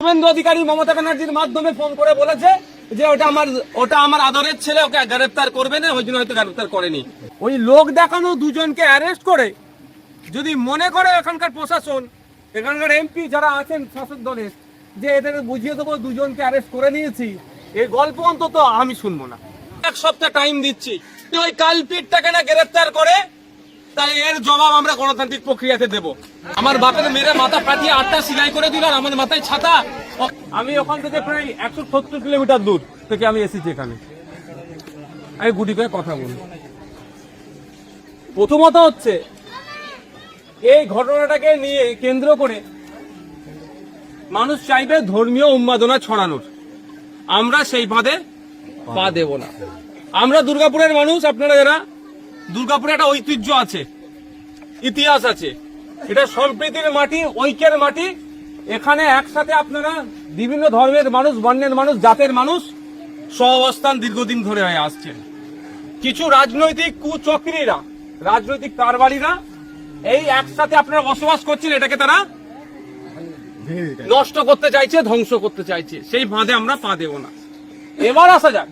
শুভেন্দু অধিকারী মমতা ব্যানার্জির মাধ্যমে ফোন করে বলেছে যে ওটা আমার আদরের ছেলে, ওকে গ্রেফতার করবে না, ওই জন্য হয়তো গ্রেফতার করেনি। ওই লোক দেখানো দুজনকে অ্যারেস্ট করে যদি মনে করে এখানকার প্রশাসন, এখানকার এমপি যারা আছেন শাসক দলের, যে এদের বুঝিয়ে দেবো দুজনকে অ্যারেস্ট করে নিয়েছি, এই গল্প অন্তত আমি শুনবো না। এক সপ্তাহ টাইম দিচ্ছি, ওই কালপিটটাকে না গ্রেফতার করে, তাই এর জবাব আমরা গণতান্ত্রিক প্রক্রিয়াতে দেব। আমার বাপের মেরে মাথা ফাটিয়ে 8টা সিলাই করে দিল আর আমার মাথায় ছাতা। আমি ওখান থেকে প্রায় 170 কিলোমিটার দূর থেকে আমি এসেছি এখানে। আমি গুটি করে কথা বলি। প্রথমত হচ্ছে এই ঘটনাটাকে নিয়ে কেন্দ্র করে মানুষ চাইবে ধর্মীয় উন্মাদনা ছড়ানোর, আমরা সেই ফাঁদে পা দেব না। আমরা দুর্গাপুরের মানুষ, আপনারা যারা, দুর্গাপুরে একটা ঐতিহ্য আছে, ইতিহাস আছে, এটা সম্প্রীতির মাটি, ঐক্যের মাটি। এখানে একসাথে আপনারা বিভিন্ন ধর্মের মানুষ, বর্ণের মানুষ, জাতের মানুষ সহাবস্থান দীর্ঘদিন ধরে হয়ে আসছেন। কিছু রাজনৈতিক কুচক্রীরা, রাজনৈতিক কারবারিরা এই একসাথে আপনারা বসবাস করছেন, এটাকে তারা নষ্ট করতে চাইছে, ধ্বংস করতে চাইছে। সেই ফাঁদে আমরা পা দেব না। এবার আসা যাক,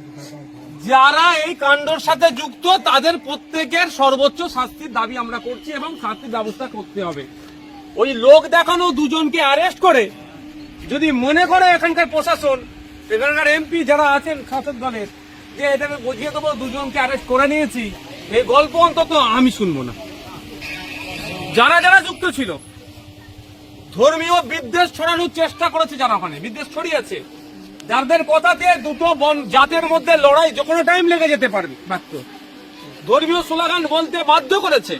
যারা এই কাণ্ডর সাথে যুক্ত তাদের প্রত্যেকের সর্বোচ্চ শাস্তির দাবি আমরা করছি এবং শাস্তির ব্যবস্থা করতে হবে। ওই লোক দেখানো দুজনকে অ্যারেস্ট করে যদি মনে করে এখানকার প্রশাসন, এখানকার এমপি যারা আছেন শাসক দলের, যে এটাকে বুঝিয়ে দেবো দুজনকে অ্যারেস্ট করে নিয়েছি, এই গল্প অন্তত আমি শুনবো না। যারা যারা যুক্ত ছিল, ধর্মীয় বিদ্বেষ ছড়ানোর চেষ্টা করেছে, যারা ওখানে বিদ্বেষ ছড়িয়েছে, যাদের কথাতে দুটো জাতের মধ্যে লড়াই যে কোনো টাইম লেগে যেতে পারবে, ধর্মীয় স্লোগান বলতে বাধ্য করেছে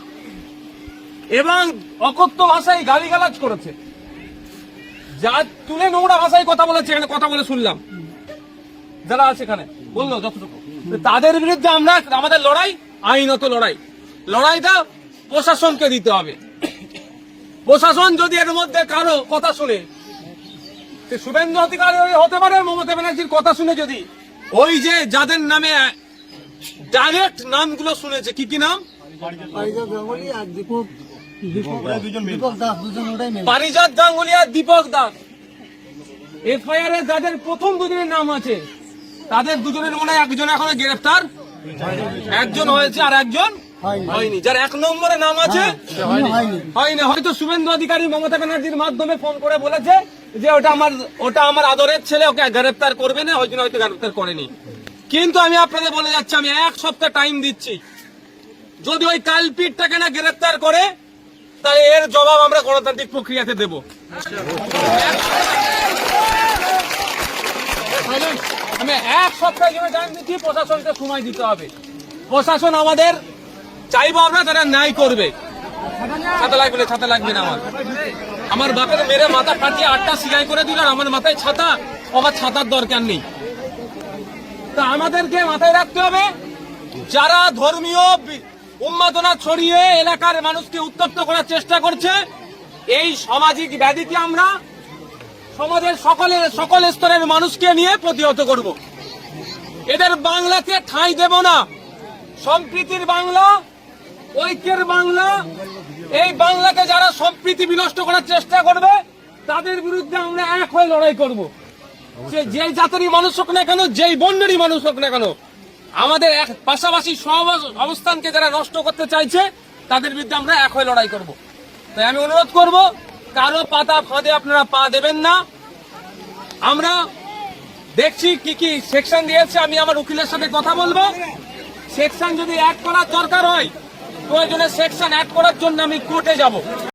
এবং অকথ্য ভাষায় গালিগালাজ করেছে, যা তুলে নোংরা ভাষায় কথা বলেছে, এখানে কথা বলে শুনলাম যারা আছে এখানে বললো যতটুকু, তাদের বিরুদ্ধে আমরা আমাদের লড়াই আইনত লড়াই, লড়াইটা প্রশাসনকে দিতে হবে। প্রশাসন যদি এর মধ্যে কারো কথা শুনে, শুভেন্দু অধিকারী হতে পারে, মমতা ব্যানার্জির কথা শুনে যদি ওই যে যাদের নামে ডাইরেক্ট নামগুলো শুনেছে, কি কি নাম, পারিজাত গাঙ্গুলি আর দীপক দাস, এফআইআর এ যাদের প্রথম দুজনের নাম আছে তাদের দুজনের মনে হয় একজন এখনো গ্রেফতার, একজন হয়েছে আর একজন হয়নি। যার 1 নম্বরে নাম আছে হয়নি। হয়তো শুভেন্দু অধিকারী মমতা ব্যানার্জির মাধ্যমে ফোন করে বলেছে যে ওটা আমার আদরের ছেলে, ওকে গ্রেফতার করবে না, ওই জন্য হয়তো গ্রেফতার করেনি। কিন্তু আমি আপনাদের বলে যাচ্ছি, আমি 1 সপ্তাহ টাইম দিচ্ছি, যদি ওই কালপিটটাকে না গ্রেফতার করে, তাহলে এর জবাব আমরা গণতান্ত্রিক প্রক্রিয়াতে দেব। আমি 1 সপ্তাহের জন্য টাইম দিচ্ছি, প্রশাসনকে সময় দিতে হবে। প্রশাসন আমাদের চাইবো আমরা, তারা ন্যায় করবে। ছাতা লাগবে না। আমার বাপের মেরে মাথা ফাটিয়ে 8টা সিলাই করে দিল আর আমার মাথায় ছাতা, আমার ছাতার দরকার নেই। তা আমাদেরকে মাথায় রাখতে হবে, যারা ধর্মীয় উন্মাদনা ছড়িয়ে এলাকার মানুষকে উত্তপ্ত করার চেষ্টা করছে, এই সামাজিক ব্যাধিকে আমরা সমাজের সকল স্তরের মানুষকে নিয়ে প্রতিহত করব। এদের বাংলাকে ঠাঁই দেব না। সম্প্রীতির বাংলা, ঐক্যের বাংলা, এই বাংলাকে যারা সম্প্রীতি বিনষ্ট করার চেষ্টা করবে তাদের বিরুদ্ধে আমরা এক হয়ে লড়াই করব। সে যেই জাতেরই মানুষ হোক না কেন, যেই বর্ণেরই মানুষ হোক না কেন, আমাদের এক পাশাপাশি সব অবস্থানকে যারা নষ্ট করতে চাইছে তাদের বিরুদ্ধে আমরা এক হয়ে লড়াই করব। তাই আমি অনুরোধ করব, কারো পাতা ফাঁদে আপনারা পা দেবেন না। আমরা দেখছি কি কি সেকশন দিয়েছে, আমি আমার উকিলের সাথে কথা বলবো। সেকশন যদি অ্যাড করার দরকার হয়, প্রয়োজনে সেকশন অ্যাড করার জন্য আমি কোর্টে যাব।